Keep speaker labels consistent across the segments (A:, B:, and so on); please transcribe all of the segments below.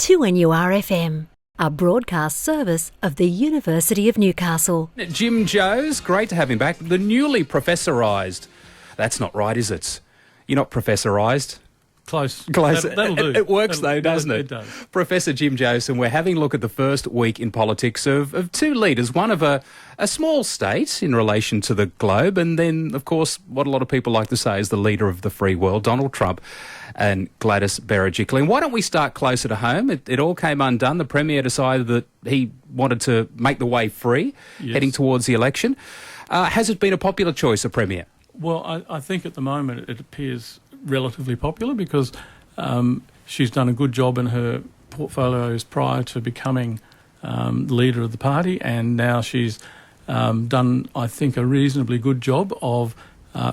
A: 2NURFM, a broadcast service of the University of Newcastle.
B: Jim Joes, great to have him back. The newly professorised. That's not right, is it? You're not professorised.
C: Close.
B: That'll do. It works though, doesn't it?
C: It does.
B: Professor Jim Joes, and we're having a look at the first week in politics of two leaders, one of a small state in relation to the globe, and then, of course, what a lot of people like to say is the leader of the free world, Donald Trump and Gladys Berejiklian. And why don't we start closer to home? It all came undone. The Premier decided that he wanted to make the way free, heading towards the election. Has it been a popular choice, a Premier?
C: Well, I think at the moment it appears relatively popular because she's done a good job in her portfolios prior to becoming leader of the party, and now she's done, I think, a reasonably good job of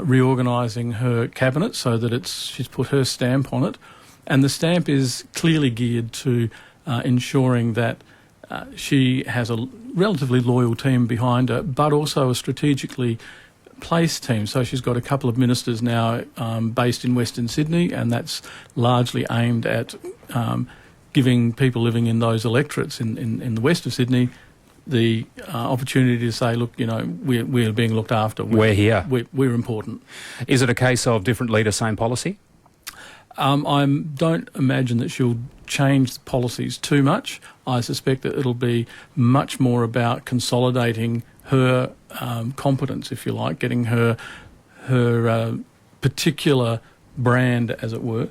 C: reorganising her cabinet so that she's put her stamp on it, and the stamp is clearly geared to ensuring that she has a relatively loyal team behind her, but also a strategically placed team. So she's got a couple of ministers now based in Western Sydney, and that's largely aimed at giving people living in those electorates in the west of Sydney the opportunity to say, look, you know, we're being looked after.
B: We're here.
C: We're important.
B: Is it a case of different leaders, same policy?
C: I don't imagine that she'll change the policies too much. I suspect that it'll be much more about consolidating her competence, if you like, getting her particular brand, as it were,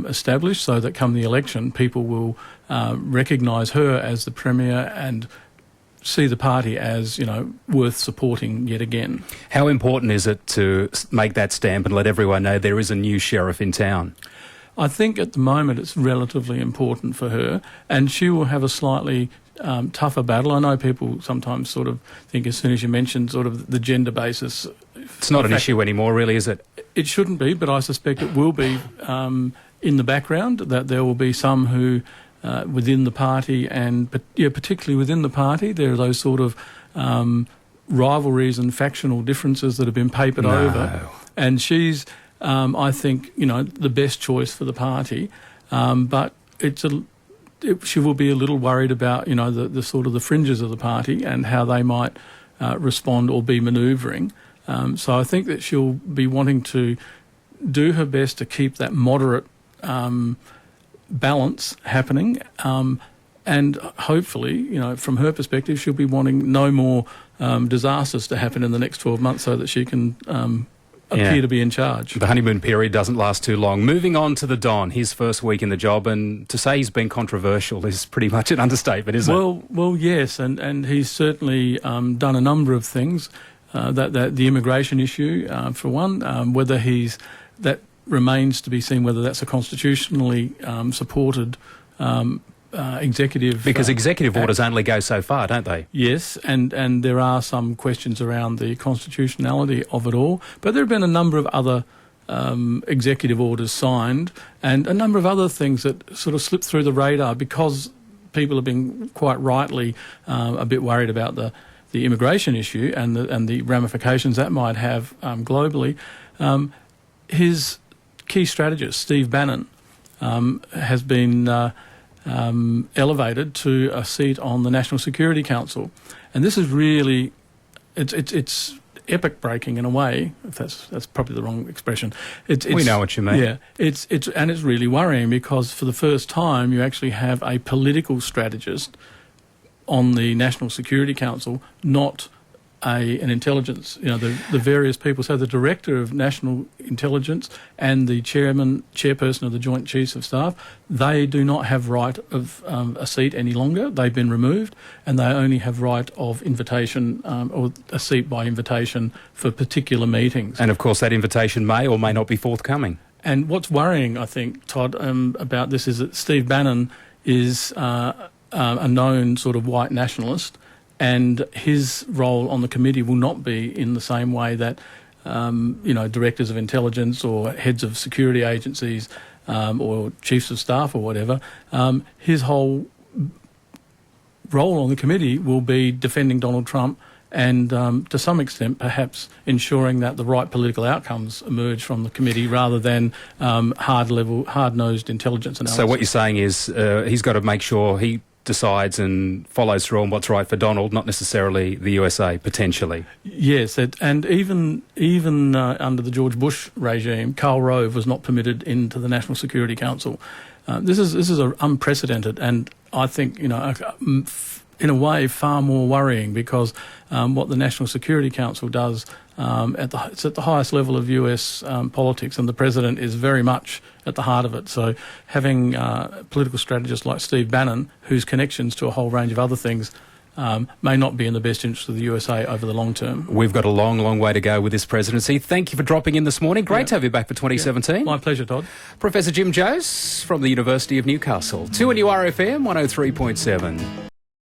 C: established, so that come the election, people will recognise her as the Premier and see the party as, you know, worth supporting yet again.
B: How important is it to make that stamp and let everyone know there is a new sheriff in town?
C: I think at the moment it's relatively important for her, and she will have a slightly tougher battle. I know people sometimes sort of think, as soon as you mention sort of the gender basis,
B: it's not an issue anymore, really, is it?
C: It shouldn't be, but I suspect it will be in the background, that there will be some who within the party, and particularly within the party, there are those sort of rivalries and factional differences that have been papered over, and she's I think, you know, the best choice for the party, but she will be a little worried about, you know, the sort of the fringes of the party and how they might respond or be manoeuvring. So I think that she'll be wanting to do her best to keep that moderate balance happening, and hopefully, you know, from her perspective, she'll be wanting no more disasters to happen in the next 12 months so that she can appear to be in charge.
B: The honeymoon period doesn't last too long. Moving on to the Don, his first week in the job, and to say he's been controversial is pretty much an understatement, isn't it?
C: Well, yes, and he's certainly done a number of things. That the immigration issue, for one, whether that remains to be seen whether that's a constitutionally supported executive...
B: Because executive orders only go so far, don't they?
C: Yes, and there are some questions around the constitutionality of it all, but there have been a number of other executive orders signed, and a number of other things that sort of slipped through the radar because people have been quite rightly a bit worried about the immigration issue and the ramifications that might have globally. His key strategist, Steve Bannon, has been elevated to a seat on the National Security Council, and this is really it's epic breaking in a way. If that's probably the wrong expression.
B: We know what you mean.
C: Yeah, it's really worrying because for the first time you actually have a political strategist on the National Security Council, not an intelligence, you know, the various people. So the Director of National Intelligence and the chairperson of the Joint Chiefs of Staff, they do not have right of a seat any longer. They've been removed, and they only have right of invitation or a seat by invitation for particular meetings.
B: And of course that invitation may or may not be forthcoming.
C: And what's worrying, I think, Todd, about this is that Steve Bannon is a known sort of white nationalist, and his role on the committee will not be in the same way that, you know, directors of intelligence or heads of security agencies or chiefs of staff or whatever. His whole role on the committee will be defending Donald Trump and to some extent perhaps ensuring that the right political outcomes emerge from the committee rather than hard-nosed intelligence analysis.
B: So what you're saying is he's got to make sure he decides and follows through on what's right for Donald, not necessarily the USA, potentially.
C: Yes, and even under the George Bush regime, Karl Rove was not permitted into the National Security Council. This is unprecedented, and I think, in a way, far more worrying, because what the National Security Council does it's at the highest level of US politics, and the president is very much at the heart of it. So having political strategists like Steve Bannon, whose connections to a whole range of other things may not be in the best interest of the USA over the long term.
B: We've got a long, long way to go with this presidency. Thank you for dropping in this morning. Great to have you back for 2017.
C: Yeah. My pleasure, Todd.
B: Professor Jim Joes from the University of Newcastle. 2 NURFM 103.7.